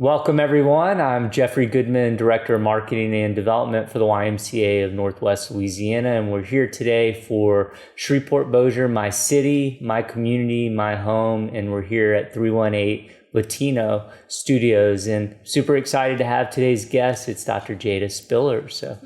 Welcome, everyone. I'm Jeffrey Goodman, Director of Marketing and Development for the YMCA of Northwest Louisiana, and we're here today for Shreveport-Bossier, my city, my community, my home, and we're here at 318 Latino Studios, and super excited to have today's guest. It's Dr. Jayda Spillers. So,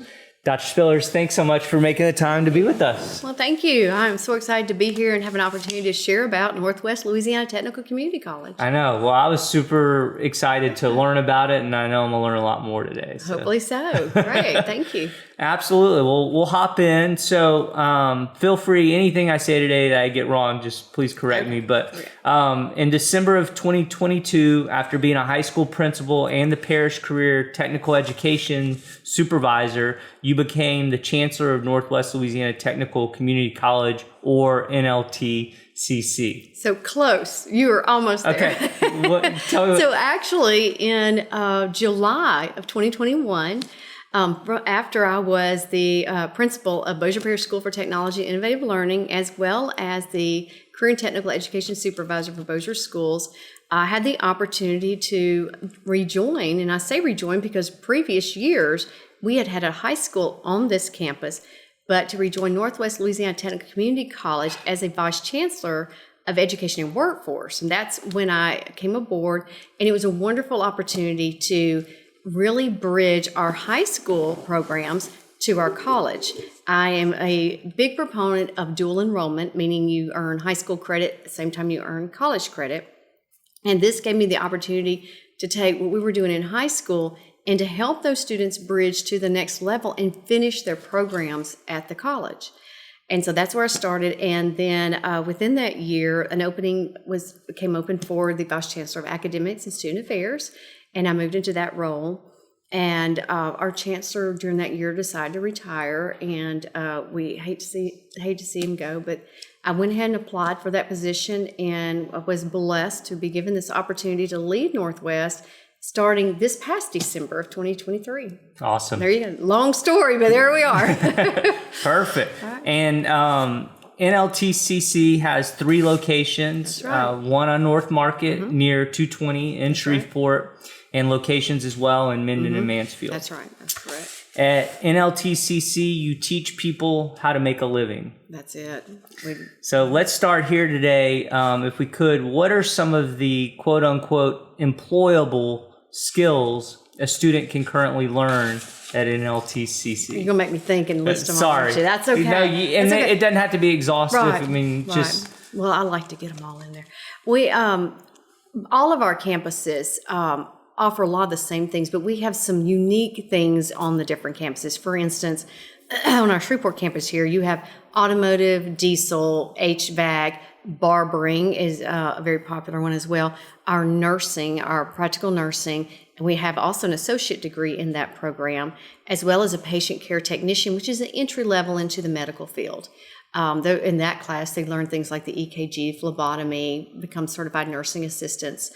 Dr. Spillers, thanks so much for making the time to be with us. Well, thank you. I'm so excited to be here and have an opportunity to share about Northwest Louisiana Technical Community College. I know. Well, I was super excited to learn about it, and I know I'm going to learn a lot more today. So. Hopefully so. Great. Thank you. Absolutely. Well, we'll hop in. So feel free, anything I say today that I get wrong, just please correct me. But in December of 2022, after being a high school principal and the parish career technical education supervisor, you became the Chancellor of Northwest Louisiana Technical Community College, or NLTCC. So close. You were almost there. Okay. Tell me So actually, in July of 2021, after I was the principal of Bossier Parish School for Technology and Innovative Learning, as well as the Career and Technical Education Supervisor for Bossier Schools, I had the opportunity to rejoin, and I say rejoin because previous years we had had a high school on this campus, but to rejoin Northwest Louisiana Technical Community College as a Vice Chancellor of Education and Workforce. And that's when I came aboard, and it was a wonderful opportunity to really bridge our high school programs to our college. I am a big proponent of dual enrollment, meaning you earn high school credit at the same time you earn college credit. And this gave me the opportunity to take what we were doing in high school and to help those students bridge to the next level and finish their programs at the college. And so that's where I started. And then within that year, an opening became open for the Vice Chancellor of Academics and Student Affairs, and I moved into that role. And our chancellor during that year decided to retire, and we hate to see him go. But I went ahead and applied for that position, and I was blessed to be given this opportunity to lead Northwest starting this past December of 2023. Awesome. There you go. Long story, but there we are. Perfect. Right. And NLTCC has 3 locations, right. One on North Market near 220 in Shreveport, and locations as well in Minden and Mansfield. That's right. That's correct. At NLTCC, you teach people how to make a living. That's it. So let's start here today. If we could, what are some of the quote-unquote employable skills a student can currently learn at NLTCC? You're going to make me think and list them all. Sorry. That's okay. No, and okay. It doesn't have to be exhaustive. Right. I mean, just... Well, I like to get them all in there. We, all of our campuses offer a lot of the same things, but we have some unique things on the different campuses. For instance, on our Shreveport campus here, you have automotive, diesel, HVAC, barbering is a very popular one as well. Our nursing, our practical nursing, and we have also an associate degree in that program, as well as a patient care technician, which is an entry level into the medical field. In that class, they learn things like the EKG, phlebotomy, become certified nursing assistants.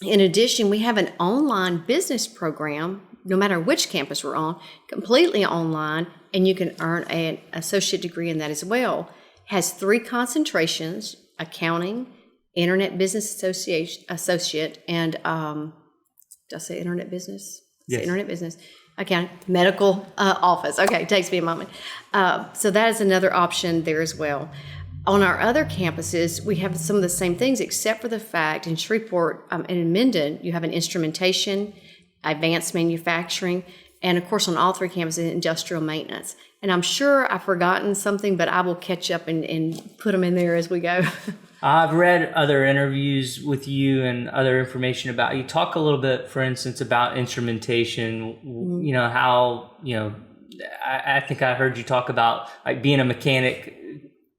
In addition, we have an online business program, no matter which campus we're on, completely online, and you can earn an associate degree in that as well. It has 3 concentrations: accounting, internet business associate, and did I say internet business? Yes. Internet business. Okay, medical office. Okay, it takes me a moment. So that is another option there as well. On our other campuses, we have some of the same things, except for the fact in Shreveport and in Minden, you have an instrumentation, advanced manufacturing, and of course on all 3 campuses, industrial maintenance. And I'm sure I've forgotten something, but I will catch up and put them in there as we go. I've read other interviews with you and other information about you. Talk a little bit, for instance, about instrumentation, you know, how, you know, I think I heard you talk about like being a mechanic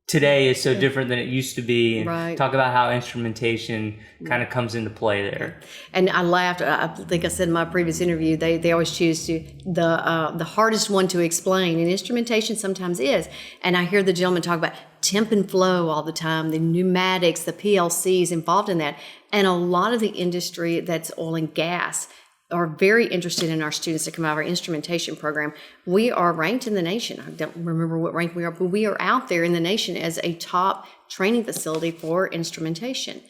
today is so different than it used to be, and right. Talk about how instrumentation kind of comes into play there. And I laughed. I think I said in my previous interview, they always choose the hardest one to explain, and instrumentation sometimes is. And I hear the gentleman talk about temp and flow all the time, the pneumatics, the PLCs involved in that, and a lot of the industry that's oil and gas are very interested in our students that come out of our instrumentation program. We are ranked in the nation. I don't remember what rank we are, but we are out there in the nation as a top training facility for instrumentation.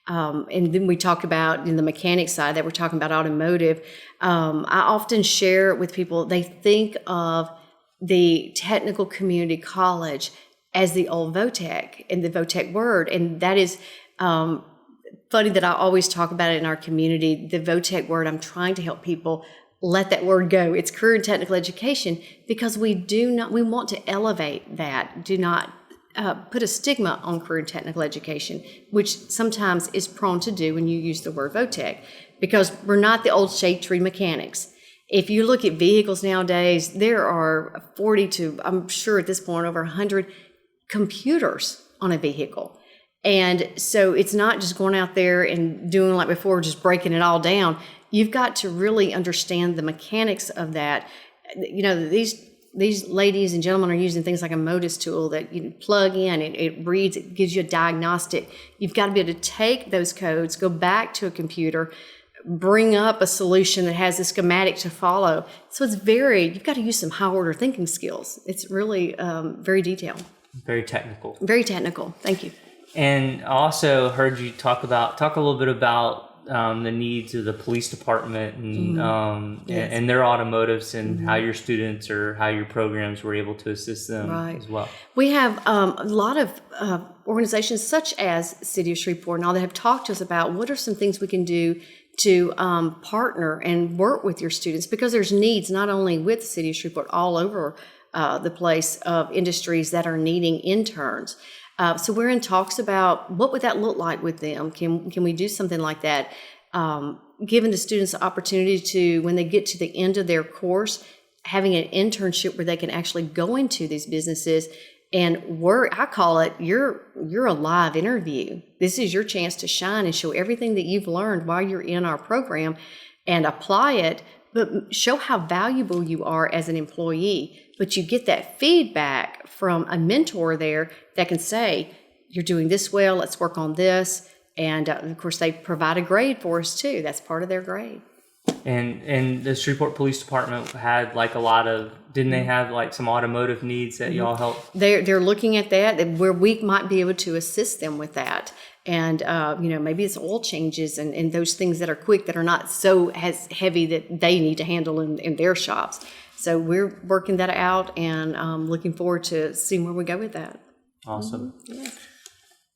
And then we talked about in the mechanic side that we're talking about automotive. I often share with people, they think of the technical community college as the old VOTEC and the VOTEC word. And that is funny that I always talk about it in our community. The VOTEC word, I'm trying to help people let that word go. It's career and technical education, because we want to elevate that. Do not put a stigma on career and technical education, which sometimes is prone to do when you use the word VOTEC, because we're not the old shade tree mechanics. If you look at vehicles nowadays, there are 40 to, I'm sure at this point, over 100 computers on a vehicle. And so it's not just going out there and doing like before, just breaking it all down. You've got to really understand the mechanics of that. You know, these ladies and gentlemen are using things like a MODIS tool that you plug in, it reads, it gives you a diagnostic. You've got to be able to take those codes, go back to a computer, bring up a solution that has a schematic to follow. So you've got to use some high order thinking skills. It's really very detailed. Very technical. Very technical. Thank you. And I also heard you talk a little bit about the needs of the police department and Yes. and their automotives, and how your students or how your programs were able to assist them as well. We have a lot of organizations such as City of Shreveport and all that have talked to us about what are some things we can do to partner and work with your students, because there's needs not only with the City of Shreveport, all over the place of industries that are needing interns. So we're in talks about what would that look like with them. Can we do something like that? Giving the students the opportunity to, when they get to the end of their course, having an internship where they can actually go into these businesses and work. I call it your a live interview. This is your chance to shine and show everything that you've learned while you're in our program and apply it, but show how valuable you are as an employee. But you get that feedback from a mentor there that can say, you're doing this well, let's work on this. And of course, they provide a grade for us too. That's part of their grade. And the Shreveport Police Department had like a lot of, didn't they have like some automotive needs that y'all help? They're looking at that, where we might be able to assist them with that. And, maybe it's oil changes and those things that are quick, that are not so as heavy that they need to handle in their shops. So we're working that out and looking forward to seeing where we go with that. Awesome. Yeah.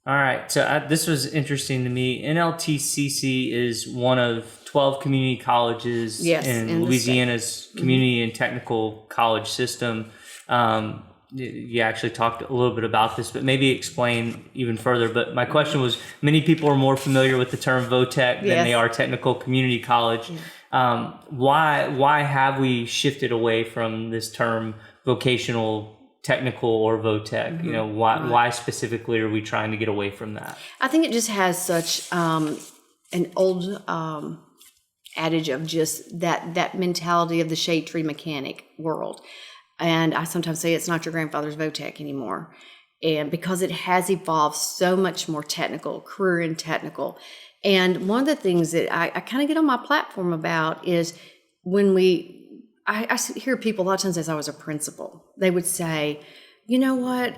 All right. So this was interesting to me. NLTCC is one of 12 community colleges in Louisiana's community and technical college system. You actually talked a little bit about this, but maybe explain even further. But my question was, many people are more familiar with the term VOTEC than they are technical community college. Why have we shifted away from this term vocational-technical or VOTEC? Why specifically are we trying to get away from that? I think it just has such an old adage of just that mentality of the shade tree mechanic world. And I sometimes say it's not your grandfather's VOTEC anymore. And because it has evolved so much more technical, career and technical. And one of the things that I kind of get on my platform about is when I hear people a lot of times, as I was a principal, they would say, you know what,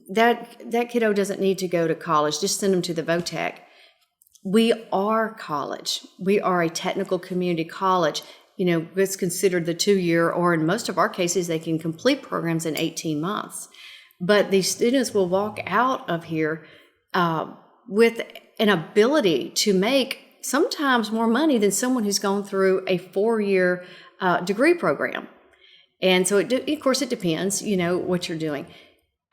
that kiddo doesn't need to go to college, just send them to the VOTEC. We are college. We are a technical community college. It's considered the 2-year, or in most of our cases, they can complete programs in 18 months. But these students will walk out of here with an ability to make sometimes more money than someone who's gone through a 4-year degree program. And so, of course, it depends, what you're doing.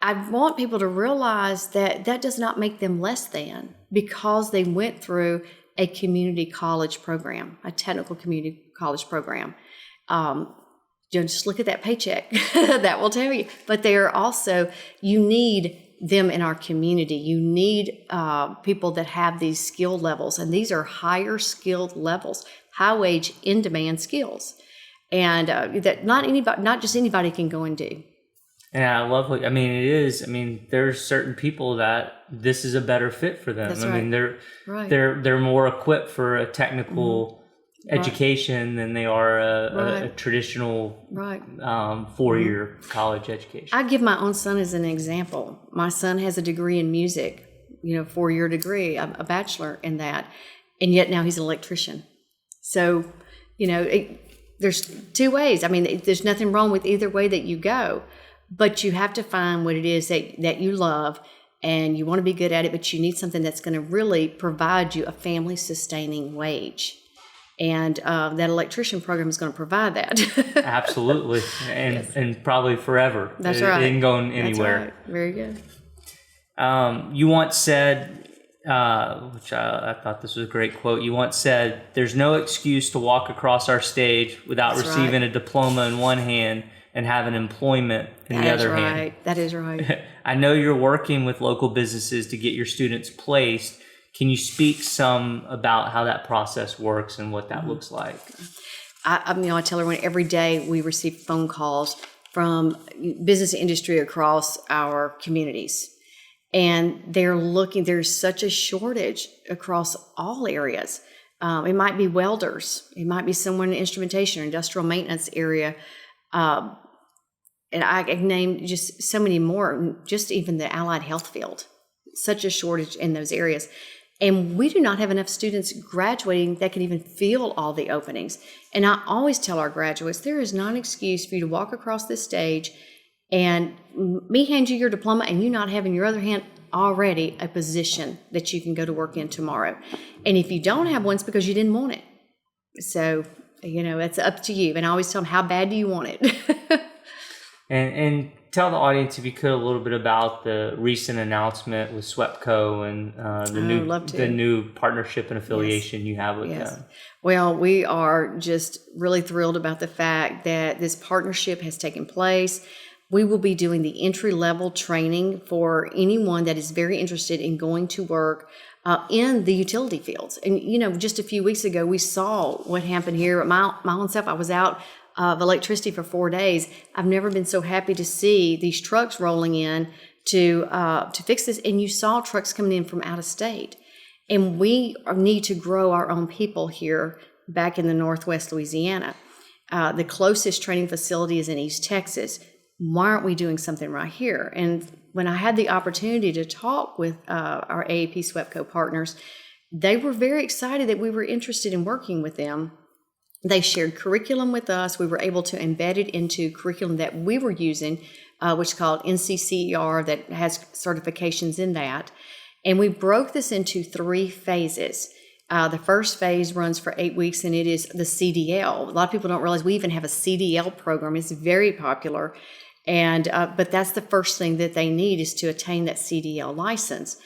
I want people to realize that does not make them less than, because they went through a community college program, a technical community college program. Just look at that paycheck. That will tell you. But they are also, you need them in our community. You need people that have these skill levels, and these are higher skilled levels, high wage, in demand skills, and that not just anybody can go and do. And I love it is. There's certain people that this is a better fit for them. That's right. They're more equipped for a technical education than they are a traditional 4-year college education. I give my own son as an example. My son has a degree in music. 4-year degree, a bachelor in that, and yet now he's an electrician. So, there's two ways. I mean, there's nothing wrong with either way that you go, but you have to find what it is that you love and you want to be good at it, but you need something that's going to really provide you a family-sustaining wage. And that electrician program is going to provide that. Absolutely. And probably forever. That's right. It ain't going anywhere. That's right. Very good. You once said, which I thought this was a great quote, you once said, "There's no excuse to walk across our stage without receiving a diploma in one hand and having employment in the other hand." That is right. I know you're working with local businesses to get your students placed. Can you speak some about how that process works and what that looks like? I tell everyone every day we receive phone calls from business industry across our communities. And there's such a shortage across all areas. It might be welders. It might be someone in instrumentation or industrial maintenance area. And I can name just so many more, just even the allied health field. Such a shortage in those areas. And we do not have enough students graduating that can even fill all the openings. And I always tell our graduates, there is not an excuse for you to walk across this stage and me hand you your diploma and you not have in your other hand already a position that you can go to work in tomorrow. And if you don't have one, it's because you didn't want it. So, it's up to you. And I always tell them, how bad do you want it? And tell the audience, if you could, a little bit about the recent announcement with SWEPCO and the new partnership and affiliation you have with them. Well, we are just really thrilled about the fact that this partnership has taken place. We will be doing the entry-level training for anyone that is very interested in going to work in the utility fields. And, just a few weeks ago, we saw what happened here. My own self, I was out of electricity for 4 days. I've never been so happy to see these trucks rolling in to fix this. And you saw trucks coming in from out of state. And we need to grow our own people here back in the Northwest Louisiana. The closest training facility is in East Texas. Why aren't we doing something right here? And when I had the opportunity to talk with our AAP SWEPCO partners, they were very excited that we were interested in working with them. They shared curriculum with us. We were able to embed it into curriculum that we were using, which is called NCCER, that has certifications in that. And we broke this into 3 phases. The first phase runs for 8 weeks, and it is the CDL. A lot of people don't realize we even have a CDL program. It's very popular. And but that's the first thing that they need is to attain that CDL license.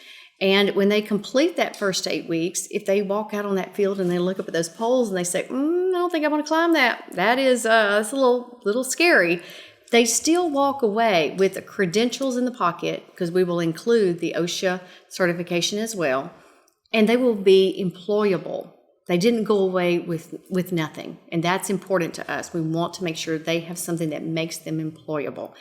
And when they complete that first 8 weeks, if they walk out on that field and they look up at those poles and they say, I don't think I want to climb that. That is that's a little scary. They still walk away with the credentials in the pocket, because we will include the OSHA certification as well, and they will be employable. They didn't go away with nothing, and that's important to us. We want to make sure they have something that makes them employable.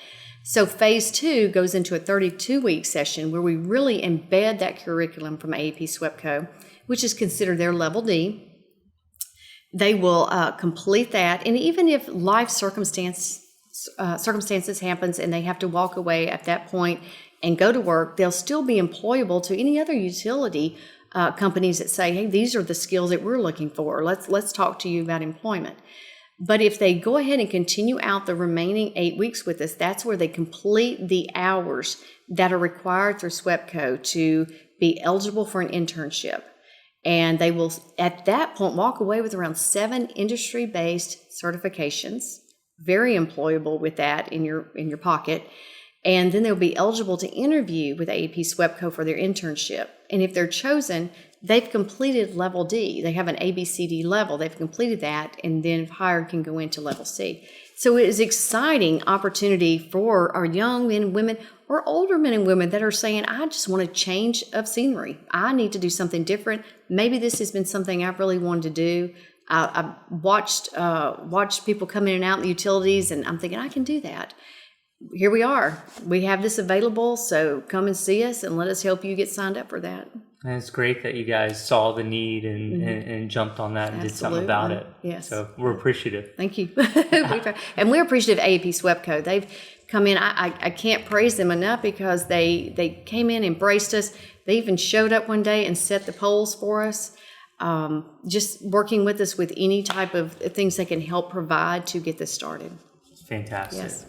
So phase 2 goes into a 32-week session where we really embed that curriculum from AAP SWEPCO, which is considered their level D. They will complete that, and even if life circumstances happens and they have to walk away at that point and go to work, they'll still be employable to any other utility companies that say, hey, these are the skills that we're looking for. Let's talk to you about employment. But if they go ahead and continue out the remaining 8 weeks with us, that's where they complete the hours that are required through SWEPCO to be eligible for an internship. And they will, at that point, walk away with around 7 industry-based certifications, very employable with that in your pocket. And then they'll be eligible to interview with AAP SWEPCO for their internship. And if they're chosen, they've completed level D. They have an ABCD level. They've completed that, and then if hired, can go into level C. So it is an exciting opportunity for our young men and women, or older men and women that are saying, I just want a change of scenery. I need to do something different. Maybe this has been something I've really wanted to do. I've watched people come in and out in the utilities, and I'm thinking, I can do that. Here we are. We have this available, so come and see us and let us help you get signed up for that. And it's great that you guys saw the need and jumped on that and did something about it. Yes. So we're appreciative. Thank you. And we're appreciative of AAP SWEPCO. They've come in. I can't praise them enough, because they came in, embraced us. They even showed up one day and set the polls for us, just working with us with any type of things they can help provide to get this started. Fantastic. Yes.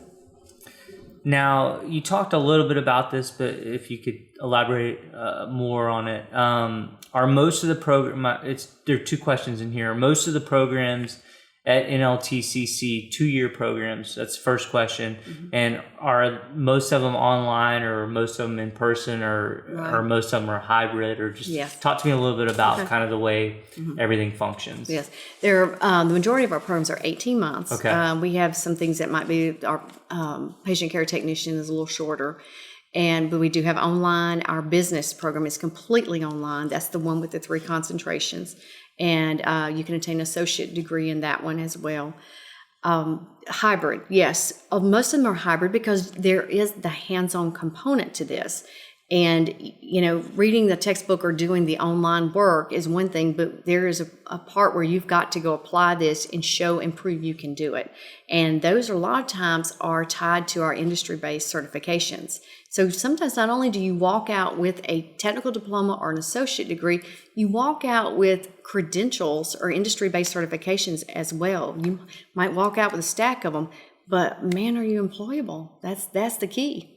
Now, you talked a little bit about this, but if you could elaborate more on it. Are most of the there are two questions in here. Are most of the programs at NLTCC 2-year programs? That's the first question. Mm-hmm. And are most of them online, or most of them in person, or most of them are hybrid? Or just talk to me a little bit about kind of the way everything functions. Yes. The majority of our programs are 18 months. Okay. We have some things that might be, our patient care technician is a little shorter. But we do have online. Our business program is completely online. That's the one with the 3 concentrations. And you can attain an associate degree in that one as well. Hybrid, yes. Most of them are hybrid because there is the hands-on component to this. And, reading the textbook or doing the online work is one thing, but there is a part where you've got to go apply this and show and prove you can do it. And those a lot of times are tied to our industry-based certifications. So sometimes not only do you walk out with a technical diploma or an associate degree, you walk out with credentials or industry-based certifications as well. You might walk out with a stack of them, but man, are you employable? That's the key.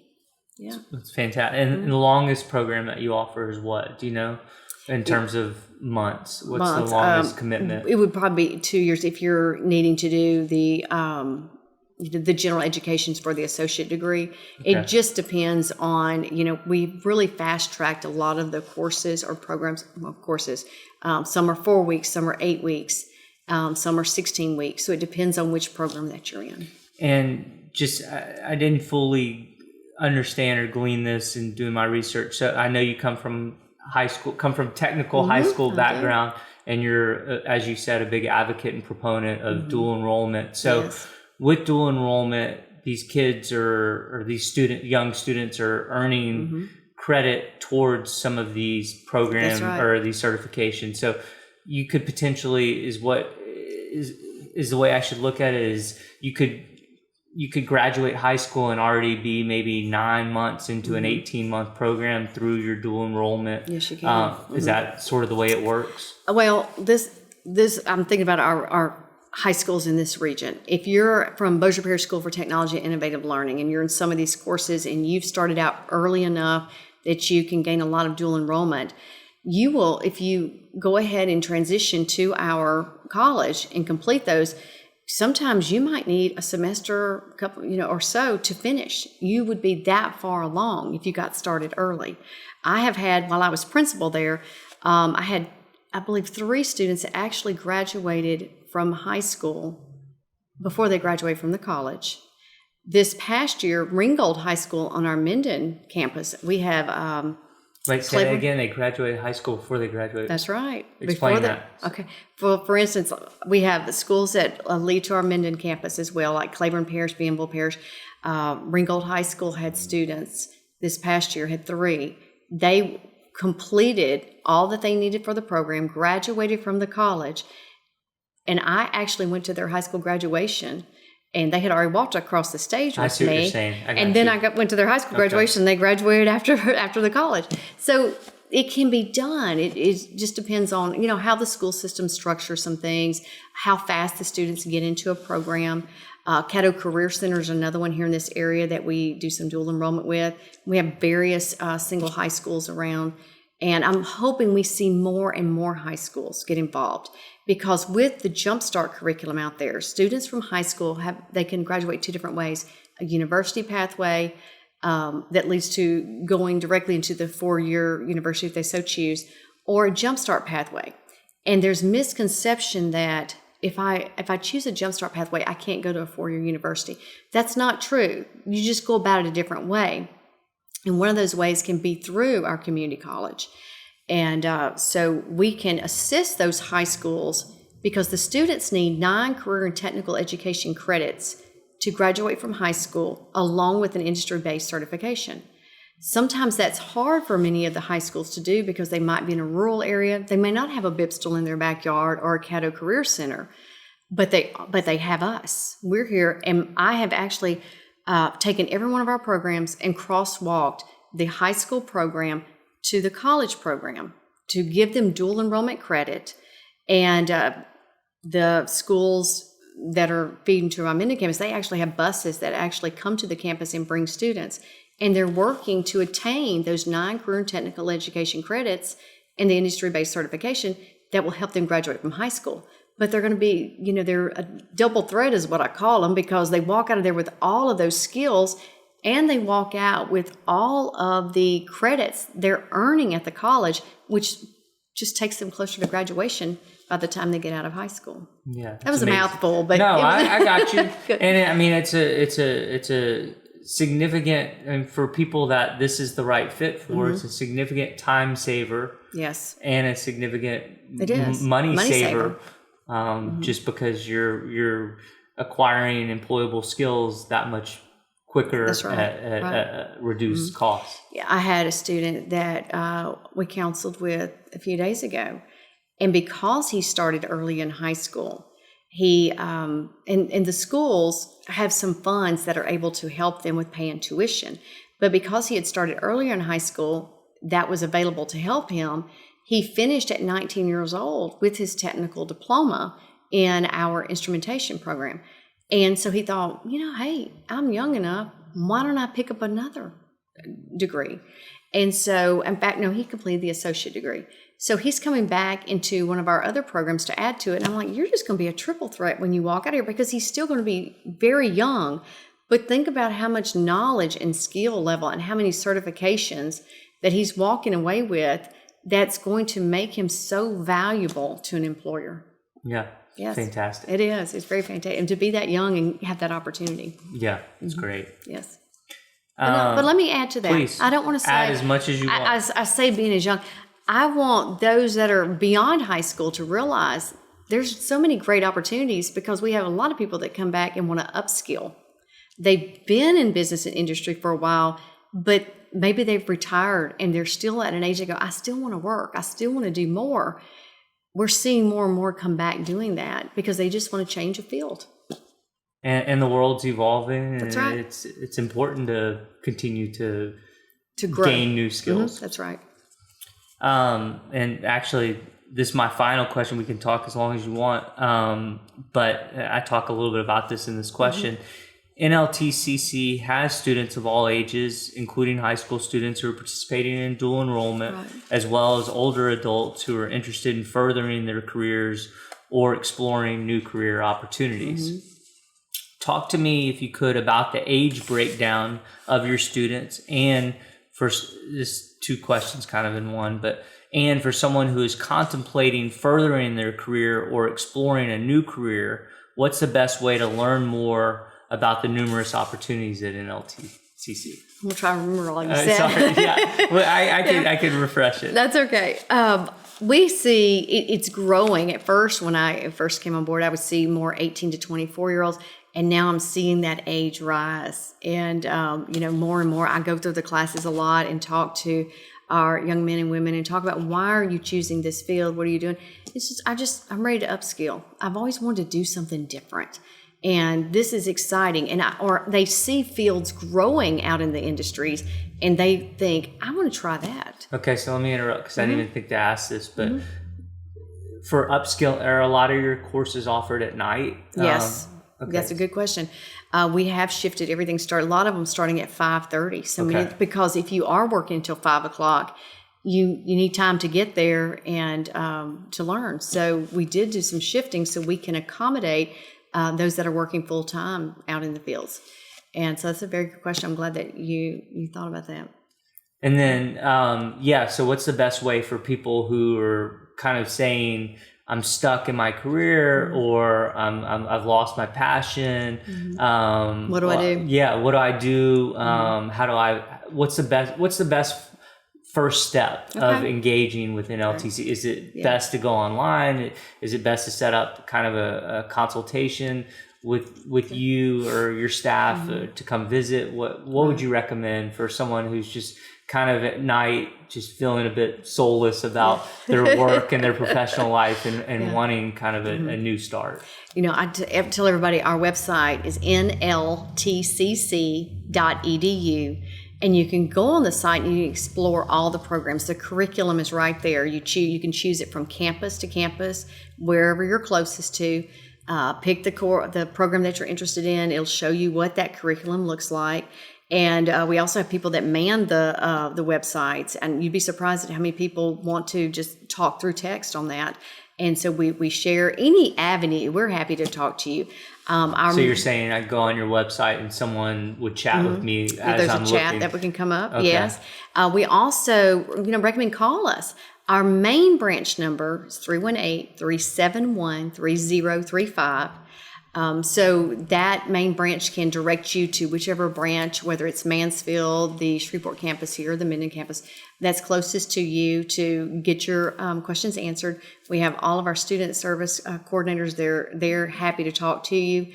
Yeah. That's fantastic. And the longest program that you offer is what? Do you know? In terms of months, what's the longest commitment? It would probably be 2 years if you're needing to do the general educations for the associate degree. Okay. It just depends on, we really fast-tracked a lot of the courses or programs, some are 4 weeks, some are 8 weeks, some are 16 weeks. So it depends on which program that you're in. And I didn't fully understand or glean this in doing my research. So I know you come from technical high school background, and you're, as you said, a big advocate and proponent of dual enrollment. So with dual enrollment, these kids or these young students are earning credit towards some of these programs or these certifications. So you could potentially is the way I should look at it is you could graduate high school and already be maybe 9 months into an 18-month program through your dual enrollment. Yes, you can. Is that sort of the way it works? Well, this I'm thinking about our high schools in this region. If you're from Bossier Parish School for Technology and Innovative Learning and you're in some of these courses and you've started out early enough that you can gain a lot of dual enrollment, you will, if you go ahead and transition to our college and complete those, sometimes you might need a semester, couple, or so to finish. You would be that far along if you got started early. I have had, while I was principal there, I had, I believe, 3 students that actually graduated from high school before they graduated from the college. This past year, Ringgold High School on our Minden campus, we have Say that again. They graduated high school before they graduated. That's right. Explain that. Okay. For instance, we have the schools that lead to our Minden campus as well, like Claiborne Parish, Bienville Parish. Ringgold High School had students this past year, had 3. They completed all that they needed for the program, graduated from the college, and I actually went to their high school graduation. And they had already walked across the stage with me. I see what you're saying. Then I went to their high school graduation. They graduated after the college. So it can be done. It just depends on, how the school system structures some things, how fast the students get into a program. Caddo Career Center is another one here in this area that we do some dual enrollment with. We have various single high schools around. And I'm hoping we see more and more high schools get involved. Because with the Jumpstart curriculum out there, students from high school they can graduate 2 different ways: a university pathway that leads to going directly into the 4-year university if they so choose, or a Jumpstart pathway. And there's misconception that if I choose a Jumpstart pathway, I can't go to a 4-year university. That's not true. You just go about it a different way. And one of those ways can be through our community college. And so we can assist those high schools because the students need 9 career and technical education credits to graduate from high school along with an industry-based certification. Sometimes that's hard for many of the high schools to do because they might be in a rural area. They may not have a BIPSTL in their backyard or a Caddo Career Center, but they have us. We're here, and I have actually taken every one of our programs and crosswalked the high school program to the college program to give them dual enrollment credit. And the schools that are feeding to our Minden campus, they actually have buses that actually come to the campus and bring students. And they're working to attain those 9 career and technical education credits and the industry-based certification that will help them graduate from high school. But they're going to be, they're a double threat is what I call them, because they walk out of there with all of those skills, and they walk out with all of the credits they're earning at the college, which just takes them closer to graduation by the time they get out of high school. Yeah, that was amazing. A mouthful, but no, I got you. And I mean, it's a significant, and for people that this is the right fit for, it's a significant time saver. Yes, and a significant money saver. Just because you're acquiring employable skills that much quicker at reduced costs. Yeah, I had a student that we counseled with a few days ago, and because he started early in high school, he and the schools have some funds that are able to help them with paying tuition, but because he had started earlier in high school, that was available to help him. He finished at 19 years old with his technical diploma in our instrumentation program. And so he thought, hey, I'm young enough. Why don't I pick up another degree? And so, in fact, no, he completed the associate degree. So he's coming back into one of our other programs to add to it. And I'm like, you're just going to be a triple threat when you walk out of here, because he's still going to be very young. But think about how much knowledge and skill level and how many certifications that he's walking away with that's going to make him so valuable to an employer. Yeah. Yes. Fantastic. It is. It's very fantastic. And to be that young and have that opportunity. Yeah, it's great. Yes. But let me add to that. Please. I don't want to say. Add as much as you want. I say being as young. I want those that are beyond high school to realize there's so many great opportunities, because we have a lot of people that come back and want to upskill. They've been in business and industry for a while, but maybe they've retired and they're still at an age they go, I still want to work. I still want to do more. We're seeing more and more come back doing that because they just want to change a field. And the world's evolving. That's and right. It's important to continue to grow. Gain new skills. That's right. And actually, this is my final question. We can talk as long as you want. But I talk a little bit about this in this question. NLTCC has students of all ages, including high school students who are participating in dual enrollment, as well as older adults who are interested in furthering their careers or exploring new career opportunities. Talk to me, if you could, about the age breakdown of your students, and for this 2 questions kind of in one, and for someone who is contemplating furthering their career or exploring a new career, what's the best way to learn more about the numerous opportunities at NLTCC? I'm going to try to remember all you said. Sorry, yeah. Well, I could refresh it. That's okay. We see it's growing. At first, when I first came on board, I would see more 18 to 24-year-olds. And now I'm seeing that age rise. And, more and more, I go through the classes a lot and talk to our young men and women and talk about, why are you choosing this field? What are you doing? It's just, I'm ready to upskill. I've always wanted to do something different. And this is exciting. Or they see fields growing out in the industries and they think, I want to try that. Okay, so let me interrupt because I didn't even think to ask this, but for upskill, are a lot of your courses offered at night? Yes. Okay. That's a good question. We have shifted everything. A lot of them starting at 5:30. So because if you are working until 5 o'clock, you need time to get there and to learn. So we did do some shifting so we can accommodate those that are working full time out in the fields. And so that's a very good question. I'm glad that you thought about that. And then, so what's the best way for people who are kind of saying, I'm stuck in my career, or I've lost my passion. What do I do? Yeah, what do I do? What's the best first step of engaging with NLTC? Is it best to go online? Is it best to set up kind of a consultation with you or your staff to come visit? What would you recommend for someone who's just kind of at night just feeling a bit soulless about their work and their professional life and wanting kind of a new start? I tell everybody our website is nltcc.edu, And you can go on the site and you can explore all the programs. The curriculum is right there. You can choose it from campus to campus, wherever you're closest to. Pick the program that you're interested in. It'll show you what that curriculum looks like. And we also have people that man the websites, and you'd be surprised at how many people want to just talk through text on that. And so we share any avenue. We're happy to talk to you. So you're saying I go on your website and someone would chat with me as there's I'm a chat looking. that we can come up. Okay. Yes. We also, recommend call us. Our main branch number is 318-371-3035. So that main branch can direct you to whichever branch, whether it's Mansfield, the Shreveport campus here, or the Minden campus, that's closest to you to get your questions answered. We have all of our student service coordinators. They're happy to talk to you.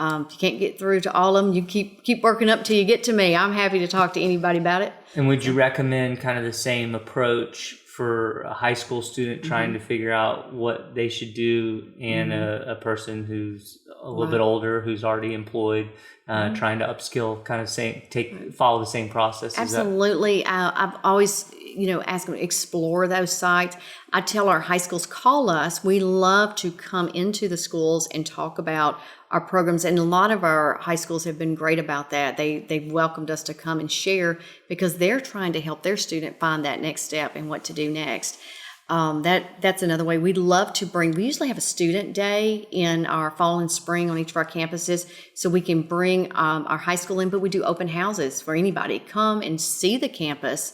If you can't get through to all of them, you keep working up till you get to me. I'm happy to talk to anybody about it. And would you recommend kind of the same approach for a high school student trying to figure out what they should do, and a person who's a little bit older, who's already employed, trying to upskill, kind of follow the same process? Absolutely. I've always, asked them to explore those sites. I tell our high schools, call us. We love to come into the schools and talk about our programs, and a lot of our high schools have been great about that. They've welcomed us to come and share, because they're trying to help their student find that next step and what to do next. That's another way. We'd love to we usually have a student day in our fall and spring on each of our campuses, so we can bring our high school in, but we do open houses for anybody. Come and see the campus.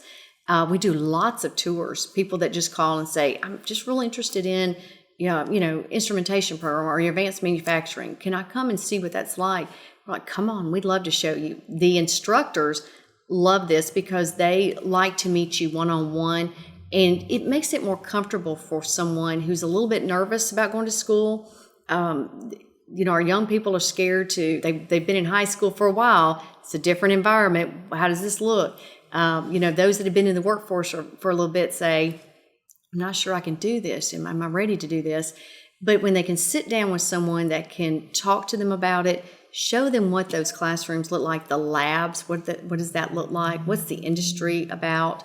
We do lots of tours, people that just call and say, I'm just really interested in instrumentation program or your advanced manufacturing. Can I come and see what that's like? We're like, come on, we'd love to show you. The instructors love this because they like to meet you one-on-one, and it makes it more comfortable for someone who's a little bit nervous about going to school. Our young people are scared they've been in high school for a while. It's a different environment. How does this look? Those that have been in the workforce for a little bit say, I'm not sure I can do this. Am I ready to do this? But when they can sit down with someone that can talk to them about it, show them what those classrooms look like, the labs, what does that look like? What's the industry about?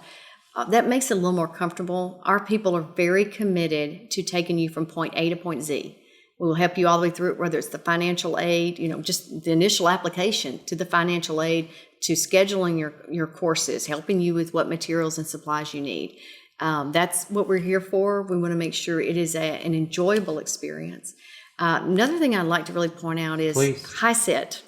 That makes it a little more comfortable. Our people are very committed to taking you from point A to point Z. We will help you all the way through it, whether it's the financial aid, just the initial application to the financial aid, to scheduling your courses, helping you with what materials and supplies you need. That's what we're here for. We want to make sure it is an enjoyable experience. Another thing I'd like to really point out is HiSET,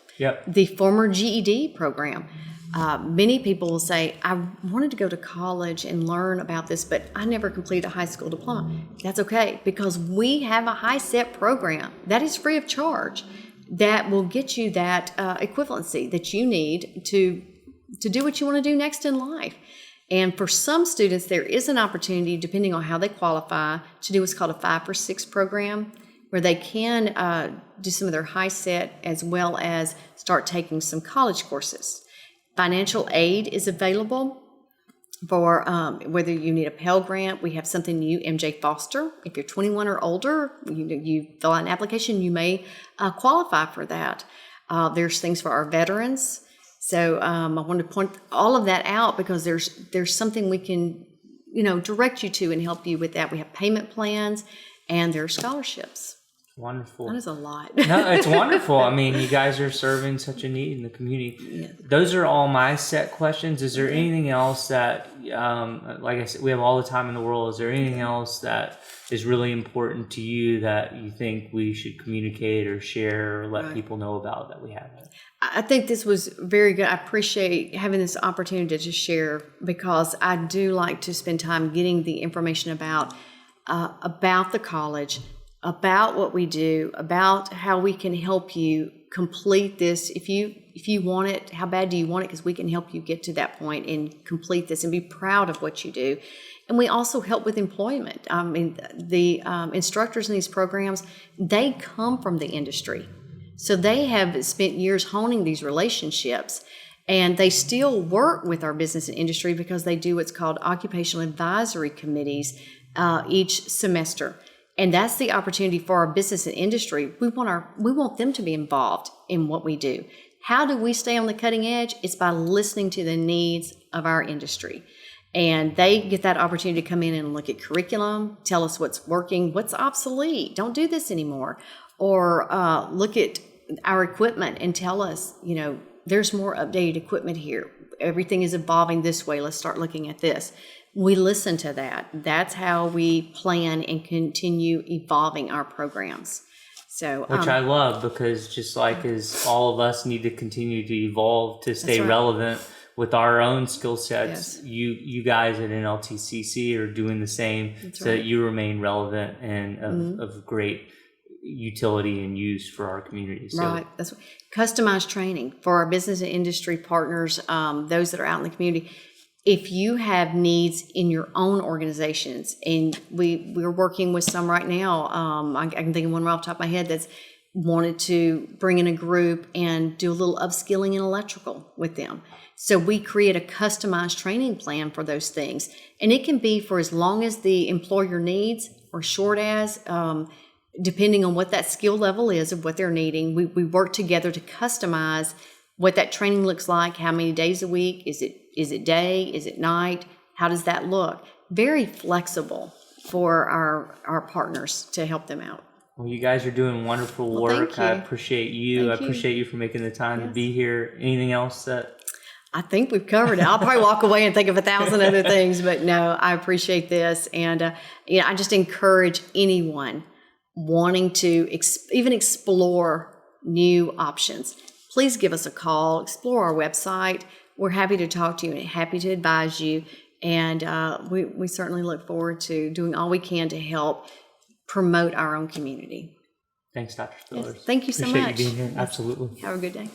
the former GED program. Many people will say, I wanted to go to college and learn about this, but I never completed a high school diploma. That's okay, because we have a HiSET program that is free of charge that will get you that equivalency that you need to do what you want to do next in life. And for some students, there is an opportunity, depending on how they qualify, to do what's called a 5-for-6 program, where they can do some of their HiSET as well as start taking some college courses. Financial aid is available for whether you need a Pell Grant. We have something new, MJ Foster. If you're 21 or older, you fill out an application, you may qualify for that. There's things for our veterans. So I want to point all of that out because there's something we can, direct you to and help you with that. We have payment plans, and there are scholarships. Wonderful. That is a lot. No, it's wonderful. I mean, you guys are serving such a need in the community. Yeah. Those are all my set questions. Is there anything else that, like I said, we have all the time in the world. Is there anything else that is really important to you that you think we should communicate or share or let people know about that we haven't? I think this was very good. I appreciate having this opportunity to share, because I do like to spend time getting the information about the college, about what we do, about how we can help you complete this. If you want it, how bad do you want it? Because we can help you get to that point and complete this and be proud of what you do. And we also help with employment. I mean, the instructors in these programs, they come from the industry. So they have spent years honing these relationships, and they still work with our business and industry because they do what's called occupational advisory committees each semester. And that's the opportunity for our business and industry. We want them to be involved in what we do. How do we stay on the cutting edge? It's by listening to the needs of our industry. And they get that opportunity to come in and look at curriculum, tell us what's working, what's obsolete, don't do this anymore. Or look at our equipment and tell us, there's more updated equipment here. Everything is evolving this way. Let's start looking at this. We listen to that. That's how we plan and continue evolving our programs. So, which I love, because just like as all of us need to continue to evolve to stay relevant with our own skill sets, you guys at NLTCC are doing the same so that you remain relevant and of great utility and use for our community. So. Right. That's customized training for our business and industry partners, those that are out in the community. If you have needs in your own organizations, and we're working with some right now, I can think of one right off the top of my head that's wanted to bring in a group and do a little upskilling in electrical with them. So we create a customized training plan for those things. And it can be for as long as the employer needs or short as, depending on what that skill level is of what they're needing. We work together to customize what that training looks like, how many days a week, is it day, is it night, how does that look? Very flexible for our partners to help them out. Well, you guys are doing wonderful work. I appreciate you. I appreciate you for making the time to be here. Anything else that... I think we've covered it. I'll probably walk away and think of 1,000 other things, but no, I appreciate this. And I just encourage anyone wanting to even explore new options. Please give us a call, explore our website. We're happy to talk to you and happy to advise you. And we certainly look forward to doing all we can to help promote our own community. Thanks, Dr. Spillers. Yes, thank you so much. Appreciate you being here. Absolutely. Have a good day.